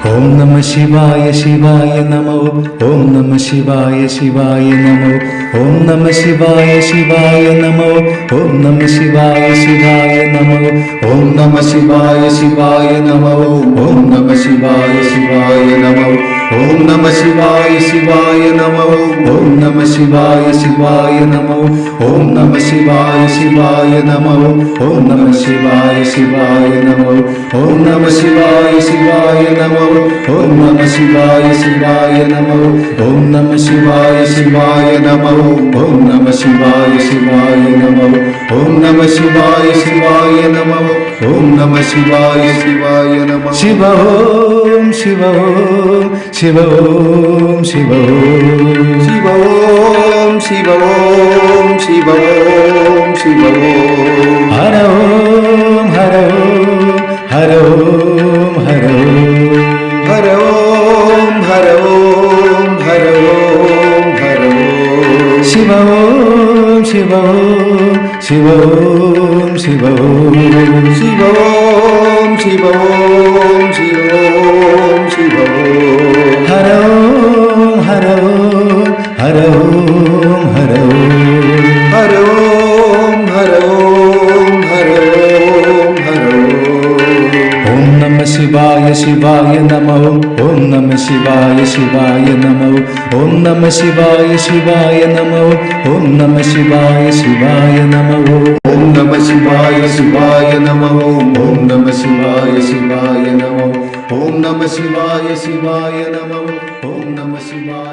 ஓம் நம சிவாய சிவாய நமோ. ஓம் நம சிவாய சிவாய நமோ. ஓம் நம சிவாய சிவாய நமோ. ஓம் நம சிவாய சிவாய நமோ. ஓம் நம சிவாய சிவாய நமோ. ஓம் நம சிவாய சிவாய நமோ. ஓம் நம சிவாய சிவாய நமோ. ஓம் நம சிவாய சிவாய நமோ. ஓம் நம சிவாய சிவாய நமோ. ஓம் நம சிவாய சிவாய நமோ. ஓம் நம சிவாய சிவாய நமோ. ஓம் நம சிவாய சிவாய நமோ. ஓம் நம சிவாய சிவாய நமோ. ஓம் நம சிவாய சிவாய நமோ. ஓம் நம சிவாய சிவாய நமோ. ஓம் நம சிவாய சிவாய நமோ. சிவ ஓம் சிவ ஓம் சிவ ஓம் சிவ ஓம் சிவ ஓம் சிவ ஓம் சிவ ஓம் சிவ ஓம். ஹர ஓம் ஹர ஓம் ஹர ஓம் ஹர ஓம். ஹர ஓம் ஹர ஓம் ஹர ஓம் ஹர ஓம். சிவ ஓம் சிவ ஓம் சிவ ஓம் சிவ ஓம். சிவ ஓம் சிவ ஓம் சிவ ஓம் சிவ ஓம். ஹர ஓம் ஹர ஓம் ஹர ஓம் ஹர ஓம். ஹர ஓம் ஹர ஓம் ஹர ஓம் ஹர ஓம். ஓம் நம சிவாய சிவாய நமோ. ஓம் நம சிவாய சிவாய நமோ. ஓம் நம சிவாய சிவாய நமோ. ஓம் நம சிவாய சிவாய நமோ. ஓம் நம சிவாய சிவாய நமோ. ஓம் நம சிவாய சிவாய நமோ. ஓம் நம சிவாய சிவாய நமோ. ஓம் நம சிவாய